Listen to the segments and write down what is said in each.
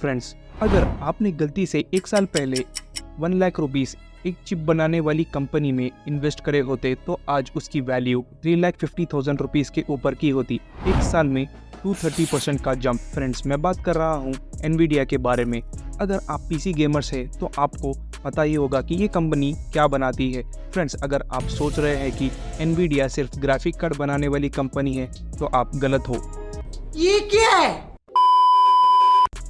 Friends, अगर आपने गलती से 1 साल पहले 1 लाख रुपीस एक चिप बनाने वाली कंपनी में इन्वेस्ट करे होते तो आज उसकी वैल्यू 3,50,000 रुपीस के ऊपर की होती। 1 साल में 230% का जंप। फ्रेंड्स, मैं बात कर रहा हूँ एनवीडिया के बारे में। अगर आप पीसी गेमर्स हैं तो आपको पता ही होगा कि ये कंपनी क्या बनाती है। फ्रेंड्स, अगर आप सोच रहे हैं कि एनवीडिया सिर्फ ग्राफिक कार्ड बनाने वाली कंपनी है तो आप गलत हो। ये क्या है?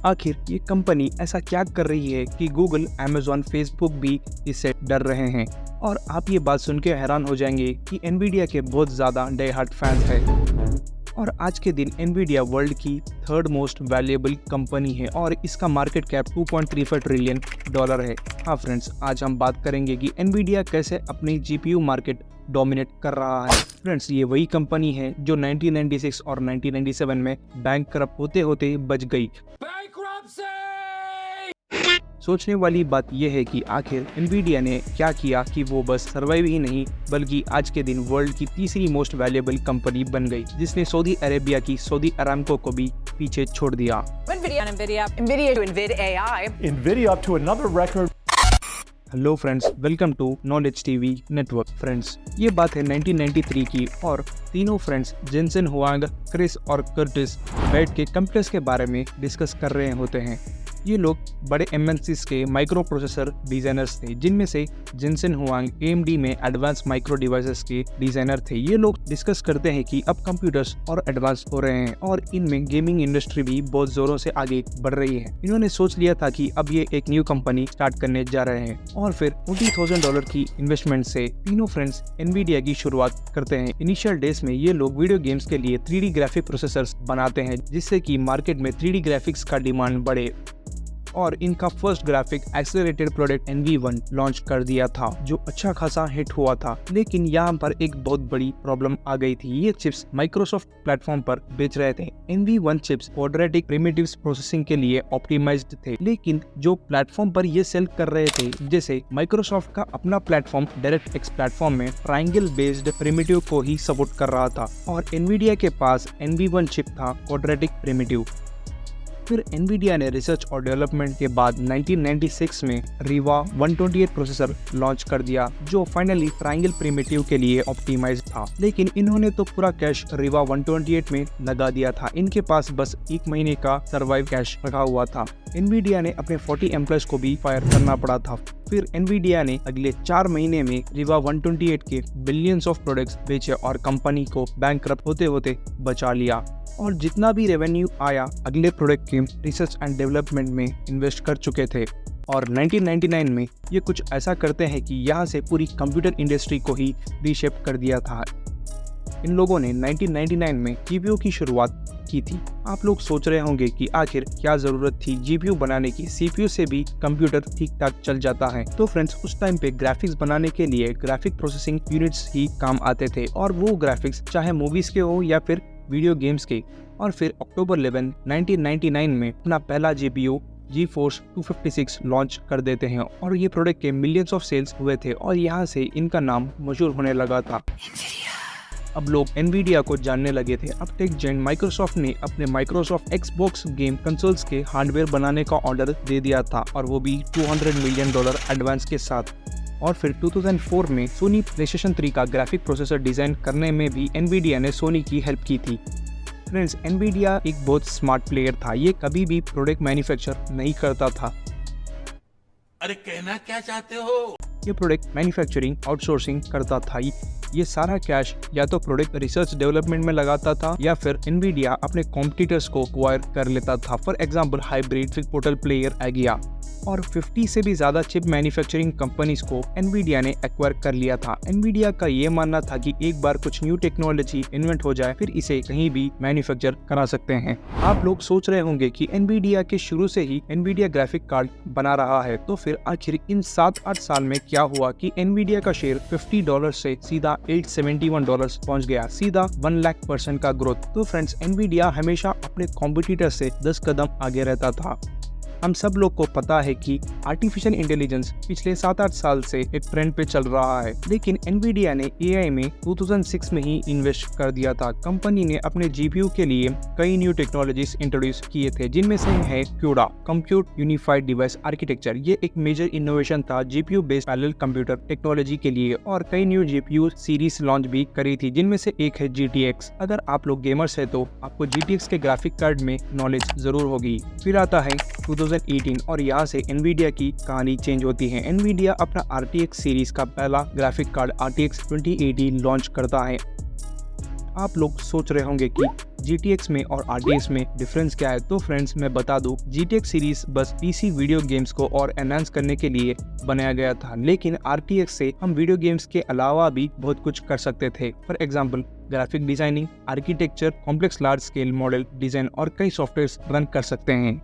आखिर ये कंपनी ऐसा क्या कर रही है कि गूगल, अमेज़न, फेसबुक भी इससे डर रहे हैं। और आप ये बात सुन के हैरान हो जाएंगे कि एनवीडिया के बहुत ज़्यादा डे हार्ड फैंस हैं। और आज के दिन एनवीडिया वर्ल्ड की 3rd मोस्ट वैल्यूएबल कंपनी है और इसका मार्केट कैप $2.35 ट्रिलियन है। हाँ फ्रेंड्स, आज हम बात करेंगे कि एनवीडिया कैसे अपनी जीपीयू मार्केट डोमिनेट कर रहा है। फ्रेंड्स, ये वही कंपनी है जो 1996 और 1997 में बैंकक्रप्ट होते होते बच गई। सोचने वाली बात यह है कि आखिर एनवीडिया ने क्या किया कि वो बस सर्वाइव ही नहीं बल्कि आज के दिन वर्ल्ड की 3री मोस्ट वैल्यूएबल कंपनी बन गई, जिसने सऊदी अरेबिया की सऊदी अरामको को भी पीछे छोड़ दिया। Hello friends, welcome to knowledge TV network. Friends, ये बात है 1993 की और तीनों फ्रेंड्स जेनसेन हुआंग, क्रिस और कर्टिस बैठ के कंप्यूटर्स के बारे में डिस्कस कर रहे होते हैं। ये लोग बड़े एमएनसीज के माइक्रो प्रोसेसर डिजाइनर्स थे, जिनमें से जेनसेन हुआंग एएमडी में एडवांस माइक्रो डिवाइसेस के डिजाइनर थे। ये लोग डिस्कस करते हैं कि अब कंप्यूटर्स और एडवांस हो रहे हैं और इनमें गेमिंग इंडस्ट्री भी बहुत जोरों से आगे बढ़ रही है। इन्होंने सोच लिया था कि अब ये एक न्यू कंपनी स्टार्ट करने जा रहे हैं और फिर $20,000 की इन्वेस्टमेंट से तीनों फ्रेंड्स एनवीडिया की शुरुआत करते हैं। इनिशियल डेज में ये लोग वीडियो गेम्स के लिए 3D ग्राफिक प्रोसेसर्स बनाते हैं, जिससे कि मार्केट में 3D ग्राफिक्स का डिमांड बढ़े। और इनका first graphic accelerated product NV1 launch कर दिया था, जो अच्छा खासा हिट हुआ था। लेकिन यहाँ पर एक बहुत बड़ी प्रॉब्लम आ गई थी। ये चिप्स माइक्रोसॉफ्ट प्लेटफॉर्म पर बेच रहे थे। NV1 chips quadratic primitives processing के लिए ऑप्टिमाइज्ड थे, लेकिन जो प्लेटफॉर्म पर ये सेल कर रहे थे, जैसे माइक्रोसॉफ्ट का अपना प्लेटफॉर्म डायरेक्ट प्लेटफॉर्म में ट्रायंगल बेस्ड प्रिमिटिव को ही सपोर्ट कर रहा था और एनवीडिया के पास NV1 चिप था क्वाड्रेटिक प्रिमिटिव। फिर एनवीडिया ने रिसर्च और डेवलपमेंट के बाद 1996 में रीवा 128 प्रोसेसर लॉन्च कर दिया, जो फाइनली ट्रायंगल प्रिमिटिव के लिए ऑप्टिमाइज्ड था। लेकिन इन्होंने तो पूरा कैश रीवा 128 में लगा दिया था। इनके पास बस 1 महीने का सर्वाइव कैश रखा हुआ था। एनवीडिया ने अपने 40 एम्प्लॉयज को भी फायर करना पड़ा था। फिर एनवीडिया ने अगले 4 महीने में रीवा 128 के बिलियंस ऑफ प्रोडक्ट्स बेचे और कंपनी को बैंकक्रप्ट होते होते बचा लिया। और जितना भी रेवेन्यू आया अगले प्रोडक्ट के रिसर्च एंड डेवलपमेंट में इन्वेस्ट कर चुके थे। और 1999 में ये कुछ ऐसा करते हैं कि यहाँ से पूरी कंप्यूटर इंडस्ट्री को ही रीशेप कर दिया था। इन लोगों ने 1999 में जीपीयू की शुरुआत की थी। आप लोग सोच रहे होंगे कि आखिर क्या जरूरत थी जीपीयू बनाने की, सीपीयू से भी कंप्यूटर ठीक ठाक चल जाता है। तो फ्रेंड्स, उस टाइम पे ग्राफिक्स बनाने के लिए ग्राफिक प्रोसेसिंग यूनिट्स ही काम आते थे और वो ग्राफिक्स चाहे मूवीज के हो या फिर वीडियो गेम्स के। और फिर अक्टूबर 11, 1999 में अपना पहला जीपीयू GeForce 256 लॉन्च कर देते हैं और ये प्रोडक्ट के मिलियंस ऑफ सेल्स हुए थे और यहाँ से इनका नाम मशहूर होने लगा था। अब लोग एनवीडिया को जानने लगे थे। अब टेक जायंट माइक्रोसॉफ्ट ने अपने माइक्रोसॉफ्ट एक्सबॉक्स गेम कंसोल्स के हार्डवेयर बनाने का ऑर्डर दे दिया था और वो भी $200 मिलियन एडवांस के साथ। और फिर 2004 में सोनी प्लेस्टेशन 3 का ग्राफिक प्रोसेसर डिजाइन करने में भी एनवीडिया ने सोनी की हेल्प की थी। फ्रेंड्स, एनवीडिया एक बहुत स्मार्ट प्लेयर था। ये कभी भी प्रोडक्ट मैन्युफैक्चर नहीं करता था। अरे कहना क्या चाहते हो? ये प्रोडक्ट मैन्युफैक्चरिंग आउटसोर्सिंग करता था। ये सारा कैश या तो प्रोडक्ट रिसर्च डेवलपमेंट में लगाता था या फिर एनवीडिया अपने कॉम्पिटिटर्स को एक्वायर कर लेता था। For example hybrid portal player एगिया और 50 से भी ज्यादा चिप मैन्युफैक्चरिंग कंपनीज को एनवीडिया ने एक्वायर कर लिया था। एनवीडिया का ये मानना था कि एक बार कुछ न्यू टेक्नोलॉजी इन्वेंट हो जाए फिर इसे कहीं भी मैन्युफैक्चर करा सकते हैं। आप लोग सोच रहे होंगे कि एनवीडिया के शुरू से ही एनवीडिया ग्राफिक कार्ड बना रहा है, तो फिर आखिर इन 7-8 साल में क्या हुआ कि एनवीडिया का शेयर $50 से सीधा $871 पहुंच गया, सीधा 1,00,000% का ग्रोथ। तो फ्रेंड्स, एनवीडिया हमेशा अपने कॉम्पिटिटर से 10 कदम आगे रहता था। हम सब लोग को पता है कि आर्टिफिशियल इंटेलिजेंस पिछले 7-8 साल से एक ट्रेंड पे चल रहा है, लेकिन एनवीडिया ने एआई में 2006 में ही इन्वेस्ट कर दिया था। कंपनी ने अपने जीपीयू के लिए कई न्यू टेक्नोलॉजीज इंट्रोड्यूस किए थे, जिनमें से है CUDA, compute unified device architecture. ये एक मेजर इनोवेशन था GPU based parallel computer technology के लिए, और कई न्यू जीपीयू सीरीज लॉन्च भी करी थी, जिनमें से एक है GTX। अगर आप लोग गेमर्स है तो आपको GTX के ग्राफिक कार्ड में नॉलेज जरूर होगी। फिर आता है 2018 और यहाँ से एनवीडिया की कहानी चेंज होती है। एनवीडिया अपना RTX सीरीज का पहला ग्राफिक कार्ड RTX 2080 लॉन्च करता है। आप लोग सोच रहे होंगे कि GTX में और RTX में डिफरेंस क्या है, तो फ्रेंड्स मैं बता दूं, GTX सीरीज बस PC वीडियो गेम्स को और एनहांस करने के लिए बनाया गया था, लेकिन RTX से हम वीडियो गेम्स के अलावा भी बहुत कुछ कर सकते थे। For example graphic designing, architecture, complex large scale model design और कई सॉफ्टवेयर्स रन कर सकते हैं।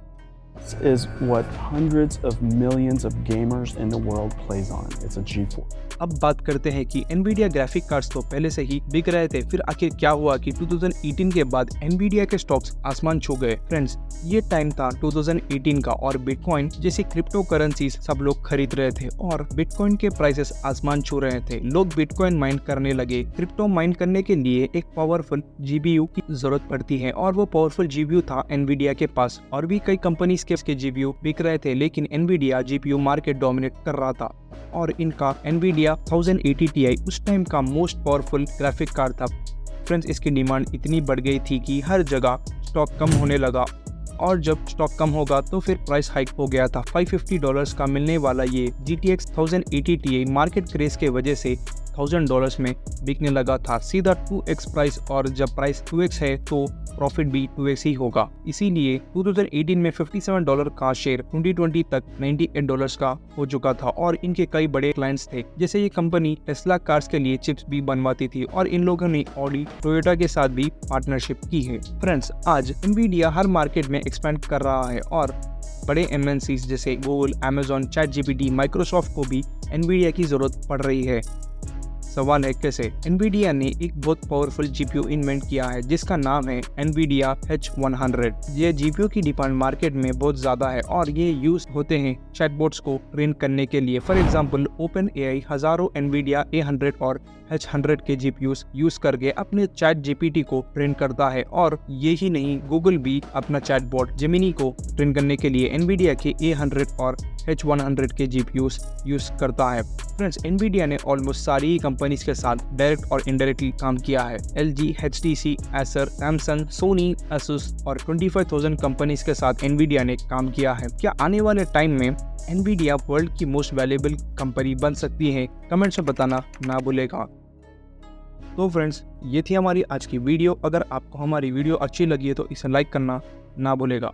This is what hundreds of millions of gamers in the world plays on. It's a GeForce. अब बात करते हैं कि एनवीडिया ग्राफिक कार्ड्स तो पहले से ही बिक रहे थे, फिर आखिर क्या हुआ कि 2018 के बाद एनवीडिया के स्टॉक्स आसमान छू गए। फ्रेंड्स, ये टाइम था 2018 का और बिटकॉइन जैसी क्रिप्टो करेंसीज सब लोग खरीद रहे थे और बिटकॉइन के प्राइसेस आसमान छू रहे थे। लोग बिटकॉइन माइन करने लगे। क्रिप्टो माइन करने के लिए एक पावरफुल जीपीयू की जरूरत पड़ती है और वो पावरफुल जीपीयू था एनवीडिया के पास। और भी कई कंपनीज के जीपीयू बिक रहे थे, लेकिन एनवीडिया जीपीयू मार्केट डोमिनेट कर रहा था और इनका एनवीडिया 1080 Ti उस टाइम का मोस्ट पावरफुल ग्राफिक कार्ड था। फ्रेंड्स, इसकी डिमांड इतनी बढ़ गई थी कि हर जगह स्टॉक कम होने लगा, और जब स्टॉक कम होगा तो फिर प्राइस हाइक हो गया था। $550 का मिलने वाला ये GTX 1080 Ti मार्केट क्रेज के वजह से $1000 में बिकने लगा था, सीधा 2x प्राइस, और जब प्राइस 2x है तो प्रॉफिट भी 2x ही होगा। इसीलिए 2018 में $57 का शेयर 2020 तक $98 का हो चुका था और इनके कई बड़े क्लाइंट्स थे। जैसे ये कंपनी टेस्ला कार्स के लिए चिप्स भी बनवाती थी और इन लोगों ने ऑडी, टोयोटा के साथ भी पार्टनरशिप की है। फ्रेंड्स, आज एनवीडिया हर मार्केट में एक्सपेंड कर रहा है और बड़े MNCs जैसे गूगल, Amazon, ChatGPT, माइक्रोसॉफ्ट को भी एनवीडिया की जरूरत पड़ रही है। सवाल है कैसे? एनवीडिया ने एक बहुत पावरफुल जीपीयू इन्वेंट किया है जिसका नाम है एनवीडिया H100। ये जीपीयू की डिमांड मार्केट में बहुत ज्यादा है और ये यूज होते हैं चैटबॉट्स को ट्रेन करने के लिए। फॉर एग्जांपल, OpenAI हजारों एनवीडिया A100 और H100 के जीपीयूज यूज करके अपने ChatGPT को ट्रेन करता है, और यही नहीं, गूगल भी अपना चैटबॉट जेमिनी को ट्रेन करने के लिए एनवीडिया के A100 और H100 के जीपीयूज यूज करता है। फ्रेंड्स, एनवीडिया ने ऑलमोस्ट सारी कंपनीज के साथ डायरेक्ट और इनडायरेक्टली काम किया है। LG, HTC, Acer, Samsung, Sony, Asus और 25,000 कंपनीज के साथ एनवीडिया ने काम किया है। क्या आने वाले टाइम में एनवीडिया वर्ल्ड की मोस्ट वैल्यूएबल कंपनी बन सकती है? कमेंट्स में बताना ना भूलेगा। तो फ्रेंड्स, ये थी हमारी आज की वीडियो। अगर आपको हमारी वीडियो अच्छी लगी है तो इसे लाइक करना ना भूलेगा।